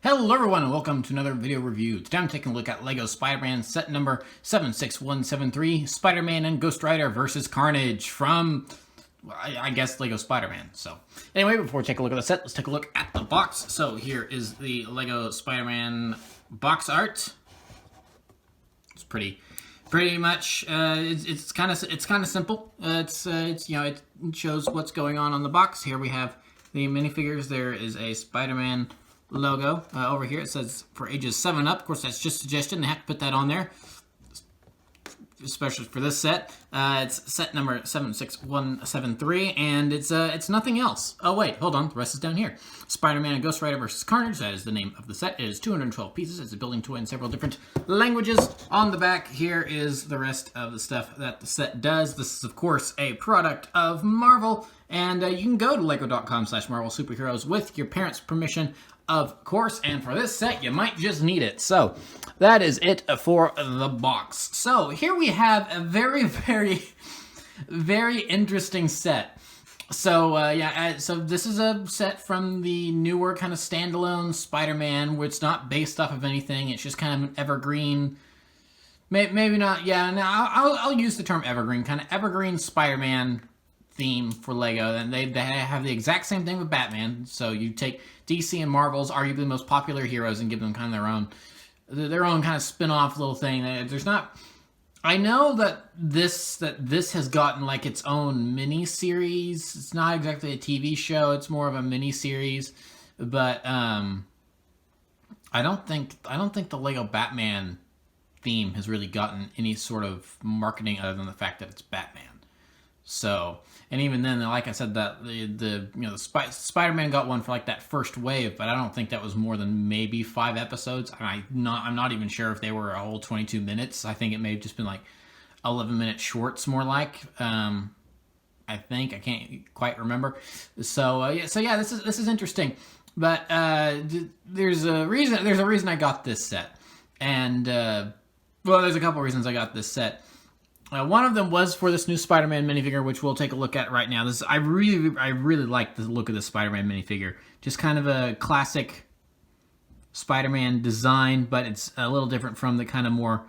Hello everyone and welcome to another video review. Today I'm taking a look at LEGO Spider-Man set number 76173, Spider-Man and Ghostwriter versus Carnage from, I guess, LEGO Spider-Man. So anyway, before we take a look at the set, let's take a look at the box. So here is the LEGO Spider-Man box art. It's pretty much, it's kind of simple. It shows what's going on the box. Here we have the minifigures. There is a Spider-Man logo. Over here it says for ages 7 up. Of course, that's just a suggestion. They have to put that on there, especially for this set. It's set number 76173, and it's nothing else. Oh wait, hold on. The rest is down here. Spider-Man and Ghostwriter versus Carnage. That is the name of the set. It is 212 pieces. It's a building toy in several different languages. On the back here is the rest of the stuff that the set does. This is, of course, a product of Marvel, and you can go to lego.com/Marvel Superheroes with your parents' permission, of course, and for this set, you might just need it. So that is it for the box. So here we have a very, very interesting set. So so this is a set from the newer kind of standalone Spider-Man, where it's not based off of anything. It's just kind of an evergreen, maybe not. Yeah, no, I'll use the term evergreen, kind of evergreen Spider-Man theme for LEGO. And they have the exact same thing with Batman. So you take DC and Marvel's arguably the most popular heroes and give them kind of their own kind of spin-off little thing. There's not. I know that this has gotten like its own mini series. It's not exactly a TV show. It's more of a mini series, but I don't think the LEGO Batman theme has really gotten any sort of marketing other than the fact that it's Batman. So, and even then, like I said, that the Spider-Man got one for like that first wave, but I don't think that was more than maybe 5 episodes. I'm not even sure if they were a whole 22 minutes. I think it may have just been like 11-minute shorts, more like. I think I can't quite remember. So yeah, this is interesting, but there's a reason I got this set, and well, there's a couple reasons I got this set. One of them was for this new Spider-Man minifigure, which we'll take a look at right now. I really like the look of this Spider-Man minifigure. Just kind of a classic Spider-Man design, but it's a little different from the kind of more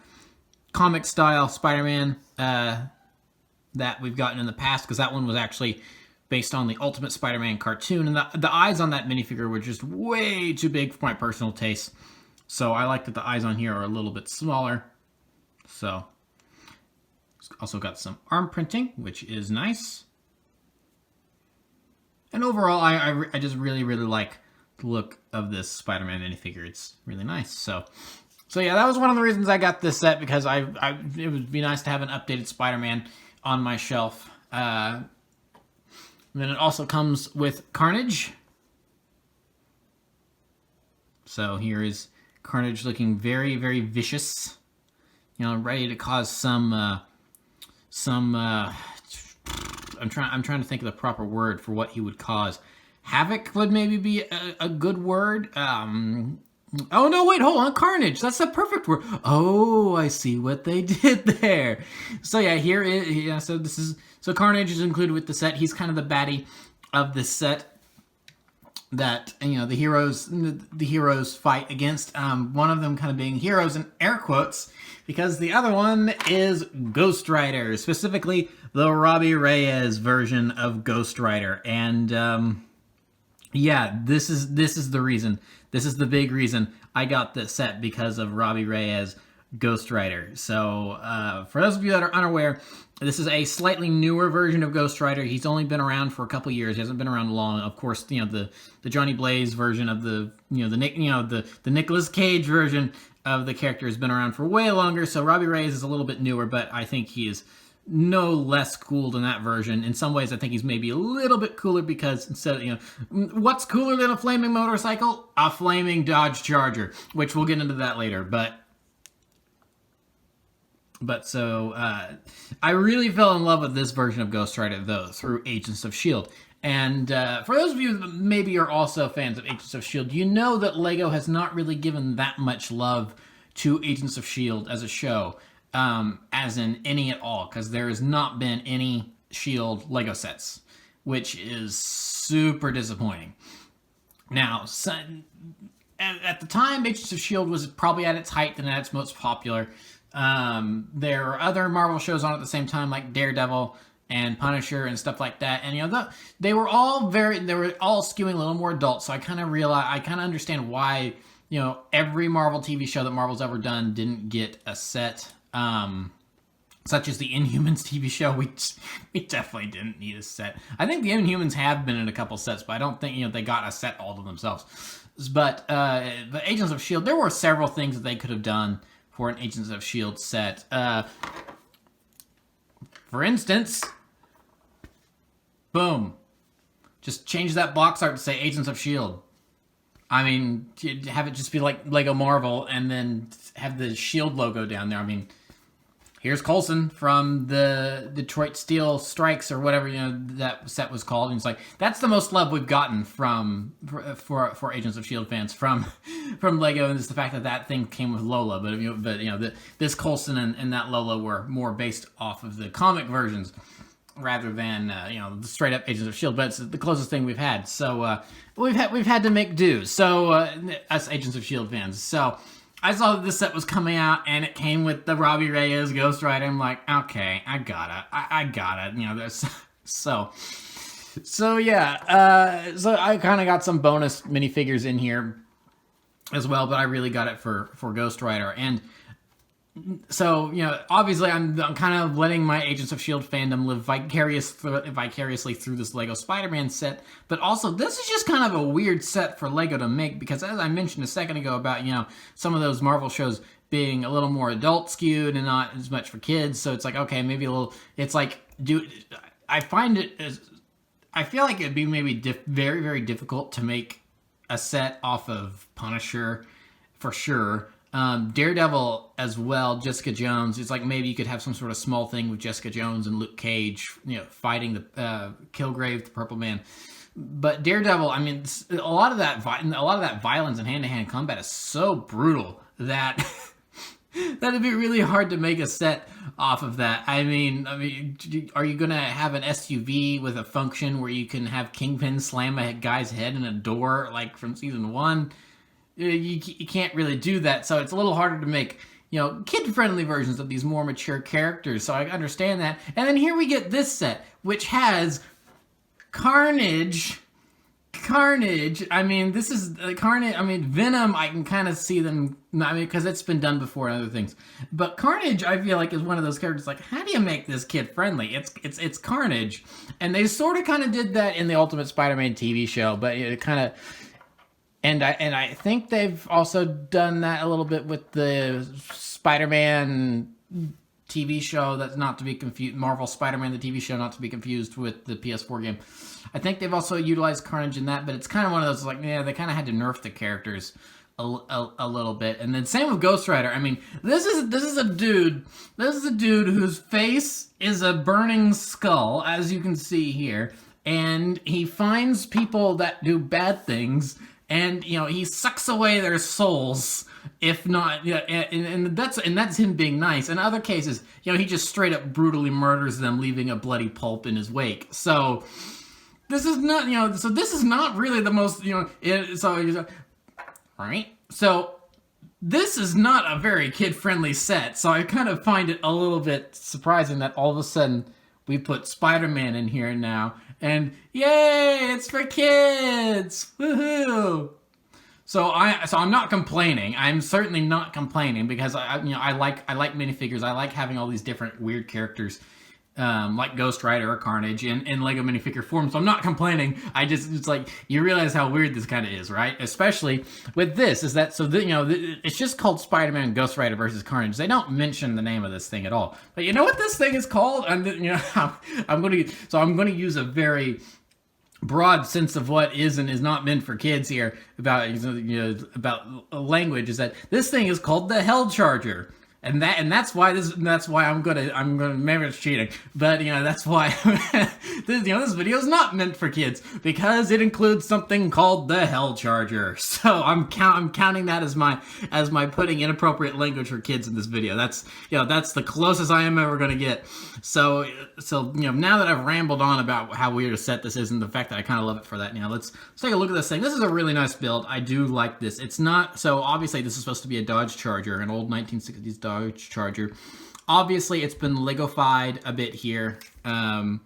comic-style Spider-Man that we've gotten in the past, because that one was actually based on the Ultimate Spider-Man cartoon, and the eyes on that minifigure were just way too big for my personal taste. So I like that the eyes on here are a little bit smaller. So also got some arm printing, which is nice. And overall, I just really like the look of this Spider-Man minifigure. It's really nice. So yeah, that was one of the reasons I got this set, because it would be nice to have an updated Spider-Man on my shelf. And then it also comes with Carnage. So here is Carnage looking very, very vicious. You know, ready to cause some I'm trying to think of the proper word for what he would cause. Havoc would maybe be a good word. Oh no, wait, hold on, Carnage. That's the perfect word. Oh, I see what they did there. So yeah, here is so Carnage is included with the set. He's kind of the baddie of this set that, you know, the heroes fight against. One of them kind of being heroes in air quotes, because the other one is Ghostwriter, specifically the Robbie Reyes version of Ghostwriter. And yeah, this is the reason. This is the big reason I got this set, because of Robbie Reyes Ghostwriter. So for those of you that are unaware, this is a slightly newer version of Ghostwriter. He's only been around for a couple years. He hasn't been around long. Of course, you know, the Johnny Blaze version of the Nicolas Cage version of the character has been around for way longer. So Robbie Reyes is a little bit newer, but I think he is no less cool than that version. In some ways, I think he's maybe a little bit cooler, because instead of, you know, what's cooler than a flaming motorcycle? A flaming Dodge Charger, which we'll get into that later. But so, I really fell in love with this version of Ghostwriter, though, through Agents of S.H.I.E.L.D. And for those of you that maybe are also fans of Agents of S.H.I.E.L.D., you know that LEGO has not really given that much love to Agents of S.H.I.E.L.D. as a show, as in any at all, because there has not been any S.H.I.E.L.D. LEGO sets, which is super disappointing. Now, at the time, Agents of S.H.I.E.L.D. was probably at its height and at its most popular. There were other Marvel shows on at the same time, like Daredevil and Punisher and stuff like that. And, they were all skewing a little more adult. So I kind of understand why, every Marvel TV show that Marvel's ever done didn't get a set. Such as the Inhumans TV show, we definitely didn't need a set. I think the Inhumans have been in a couple sets, but I don't think they got a set all to themselves. But the Agents of S.H.I.E.L.D., there were several things that they could have done for an Agents of S.H.I.E.L.D. set. For instance, boom, just change that box art to say Agents of S.H.I.E.L.D. I mean, have it just be like Lego Marvel and then have the S.H.I.E.L.D. logo down there. I mean, here's Coulson from the Detroit Steel Strikes or whatever that set was called. And it's like, that's the most love we've gotten for Agents of S.H.I.E.L.D. fans from Lego, and it's the fact that thing came with Lola. But this Coulson and that Lola were more based off of the comic versions rather than the straight up Agents of S.H.I.E.L.D. But it's the closest thing we've had. So we've had to make do. So us Agents of S.H.I.E.L.D. fans. So I saw that this set was coming out, and it came with the Robbie Reyes Ghostwriter. I'm like, okay, I got it. There's so yeah. So I kind of got some bonus minifigures in here as well, but I really got it for Ghostwriter. And so, obviously I'm kind of letting my Agents of S.H.I.E.L.D. fandom live vicariously through this Lego Spider-Man set, but also this is just kind of a weird set for Lego to make, because as I mentioned a second ago about, some of those Marvel shows being a little more adult skewed and not as much for kids, so it's like, okay, maybe it's like, I feel like it'd be maybe very, very difficult to make a set off of Punisher, for sure. Daredevil as well, Jessica Jones. It's like maybe you could have some sort of small thing with Jessica Jones and Luke Cage, fighting the Kilgrave, the Purple Man. But Daredevil, I mean, a lot of that violence and hand-to-hand combat is so brutal that that'd be really hard to make a set off of that. I mean, are you gonna have an SUV with a function where you can have Kingpin slam a guy's head in a door like from season 1? You can't really do that, so it's a little harder to make, kid-friendly versions of these more mature characters, so I understand that. And then here we get this set, which has Carnage. I mean, this is Carnage. I mean, Venom, I can kind of see them, because it's been done before and other things. But Carnage, I feel like, is one of those characters, like, how do you make this kid-friendly? It's Carnage. And they sort of kind of did that in the Ultimate Spider-Man TV show, but it kind of... And I think they've also done that a little bit with the Spider-Man TV show, that's not to be confused, Marvel Spider-Man, the TV show, not to be confused with the PS4 game. I think they've also utilized Carnage in that, but it's kind of one of those, like, they kind of had to nerf the characters a little bit. And then same with Ghostwriter. I mean, this is a dude whose face is a burning skull, as you can see here, and he finds people that do bad things, and he sucks away their souls, if not, and that's him being nice. In other cases, he just straight up brutally murders them, leaving a bloody pulp in his wake. So this is not, so this is not really the most, right? So this is not a very kid-friendly set. So I kind of find it a little bit surprising that all of a sudden we put Spider-Man in here now. And yay, it's for kids! Woohoo! So I'm not complaining. I'm certainly not complaining, because I like minifigures. I like having all these different weird characters, like Ghostwriter or Carnage in Lego minifigure form. So I'm not complaining. It's like, you realize how weird this kind of is, right? Especially with this, it's just called Spider-Man Ghostwriter versus Carnage. They don't mention the name of this thing at all. But you know what this thing is called? I'm going to use a very broad sense of what is and is not meant for kids here about language, is that this thing is called the Hell Charger. And that's why I'm gonna maybe it's cheating, but that's why this video is not meant for kids because it includes something called the Hell Charger. So I'm counting that as my putting inappropriate language for kids in this video. That's that's the closest I am ever gonna get. So now that I've rambled on about how weird a set this is and the fact that I kind of love it for that, let's take a look at this thing. This is a really nice build. I do like this. It's not so obviously this is supposed to be a Dodge Charger, an old 1960s Dodge Charger. Obviously, it's been Legofied a bit here, and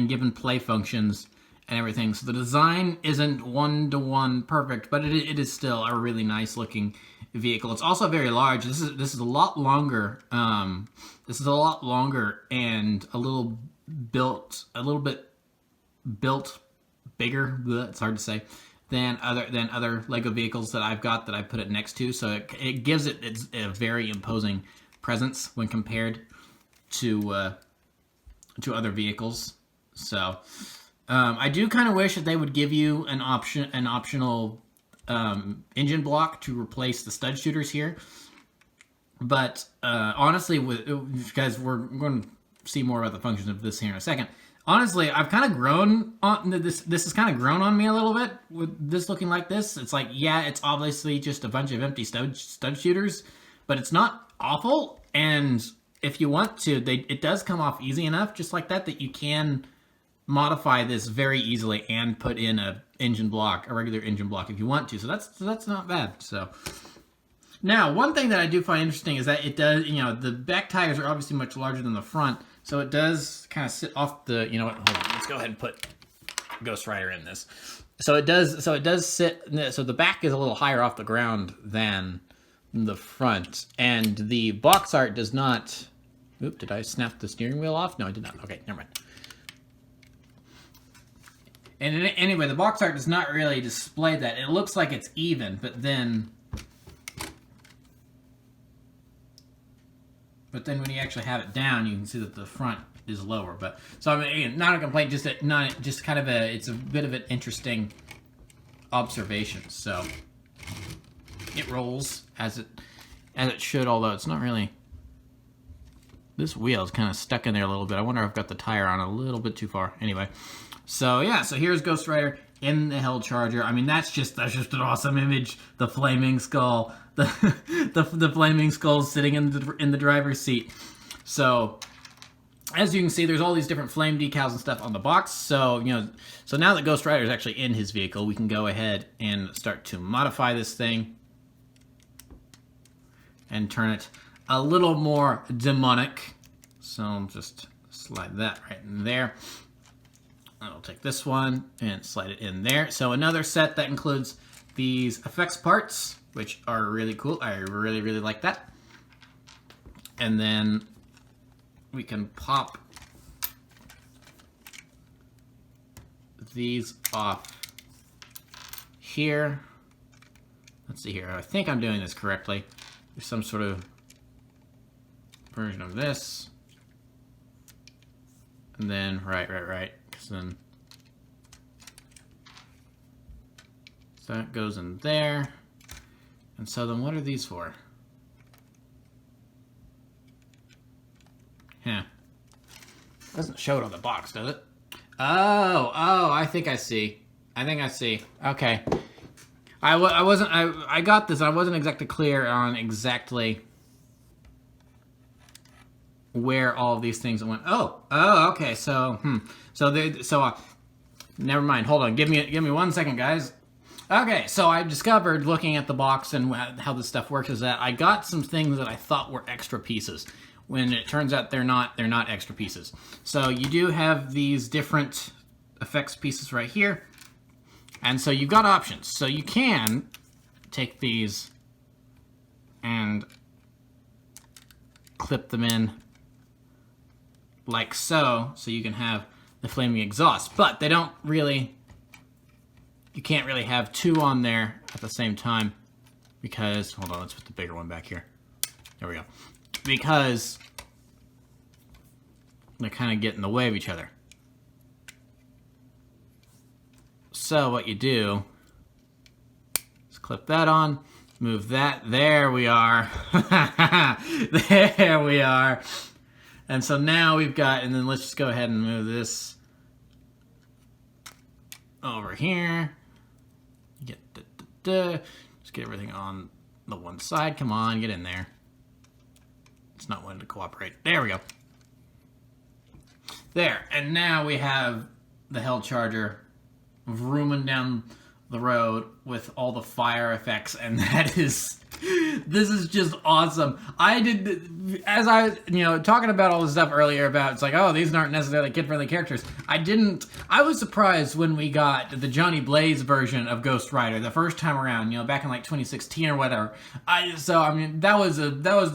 given play functions and everything. So the design isn't one-to-one perfect, but it is still a really nice looking vehicle. It's also very large. This is a lot longer. This is a lot longer and a little bit built bigger. It's hard to say. Than other Lego vehicles that I've got that I put it next to, so it gives it a very imposing presence when compared to other vehicles. So I do kind of wish that they would give you an optional engine block to replace the stud shooters here. But honestly, guys, we're going to see more about the functions of this here in a second. Honestly, I've kind of grown on this. This has kind of grown on me a little bit with this looking like this. It's like, yeah, it's obviously just a bunch of empty stud shooters, but it's not awful. And if you want to, it does come off easy enough, just like that you can modify this very easily and put in a regular engine block if you want to. So that's not bad. So now, one thing that I do find interesting is that it does, the back tires are obviously much larger than the front. So it does kind of sit off the, hold on, let's go ahead and put Ghostwriter in this. So it does sit, so the back is a little higher off the ground than the front. And the box art does not, oop, did I snap the steering wheel off? No, I did not. Okay, never mind. And anyway, the box art does not really display that. It looks like it's even, but then when you actually have it down, you can see that the front is lower. But so I mean, again, not a complaint, just kind of it's a bit of an interesting observation. So it rolls as it should, although it's not really. This wheel is kind of stuck in there a little bit. I wonder if I've got the tire on a little bit too far. Anyway, so yeah, so here's Ghostwriter in the Hell Charger. I mean, that's just an awesome image. The flaming skull. The flaming skull sitting in the driver's seat. So as you can see, there's all these different flame decals and stuff on the box. So so now that Ghostwriter is actually in his vehicle, we can go ahead and start to modify this thing and turn it a little more demonic. So I'll just slide that right in there. I'll take this one and slide it in there. So another set that includes these effects parts, which are really cool. I really, really like that. And then we can pop these off here. Let's see here. I think I'm doing this correctly. There's some sort of version of this. And then, right. Because then so that goes in there. And so then what are these for? Yeah. Doesn't show it on the box, does it? Oh, I think I see. Okay. I got this. I wasn't exactly clear on exactly where all of these things went. Oh, okay. So, never mind. Hold on. Give me 1 second, guys. Okay, so I discovered, looking at the box and how this stuff works, is that I got some things that I thought were extra pieces, when it turns out they're not extra pieces. So you do have these different effects pieces right here, and so you've got options. So you can take these and clip them in like so you can have the flaming exhaust, but they don't really. You can't really have two on there at the same time because, hold on, let's put the bigger one back here. There we go. Because they kind of get in the way of each other. So what you do is clip that on, Move that. There we are. There we are. And so now we've got, and then let's just go ahead and move this over here. Just get everything on the one side. Come on, get in there. It's not wanting to cooperate. There we go. There. And now we have the Hell Charger vrooming down the road with all the fire effects, and that is, this is just awesome. I did, as I, talking about all this stuff earlier about, it's like, oh, these aren't necessarily kid-friendly characters. I was surprised when we got the Johnny Blaze version of Ghostwriter the first time around, back in like 2016 or whatever. That was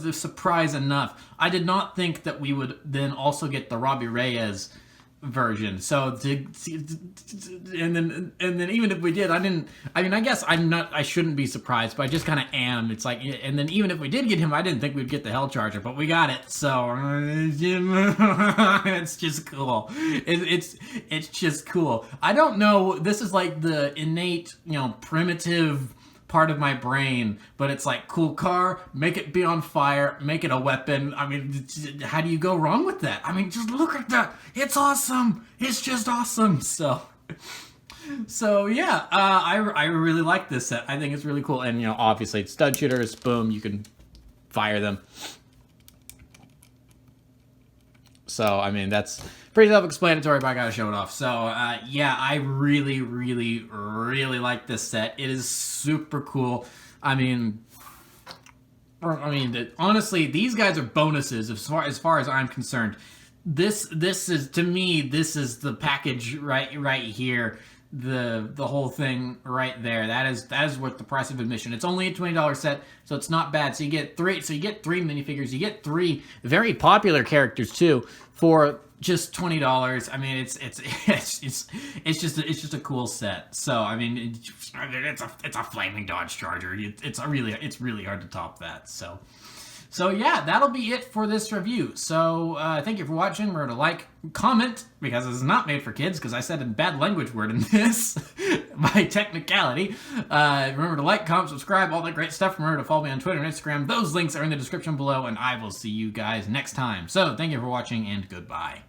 a surprise enough. I did not think that we would then also get the Robbie Reyes version. So and then even if we did, I guess I shouldn't be surprised, but I just kind of am. It's like, and then even if we did get him, I didn't think we'd get the Hell Charger, but we got it. So it's just cool. It's just cool. I don't know. This is like the innate, primitive part of my brain, but it's like, cool car, make it be on fire, make it a weapon. How do you go wrong with that? Just look at that. It's awesome. It's just awesome. So yeah, I really like this set. I think it's really cool. And, obviously it's stud shooters, boom, you can fire them. So, that's pretty self-explanatory, but I gotta show it off. So, yeah, I really, really, really like this set. It is super cool. Honestly, these guys are bonuses as far as I'm concerned. This is, to me, this is the package right here. The whole thing right there. That is worth the price of admission. It's only a $20 set, so it's not bad. So you get three minifigures. You get 3 very popular characters too for just $20. It's just a cool set. So it's a flaming Dodge Charger. It's really hard to top that. So yeah, that'll be it for this review. So thank you for watching. Remember to like, comment, because this is not made for kids, because I said a bad language word in this, by technicality. Remember to like, comment, subscribe, all that great stuff. Remember to follow me on Twitter and Instagram. Those links are in the description below, and I will see you guys next time. So thank you for watching, and goodbye.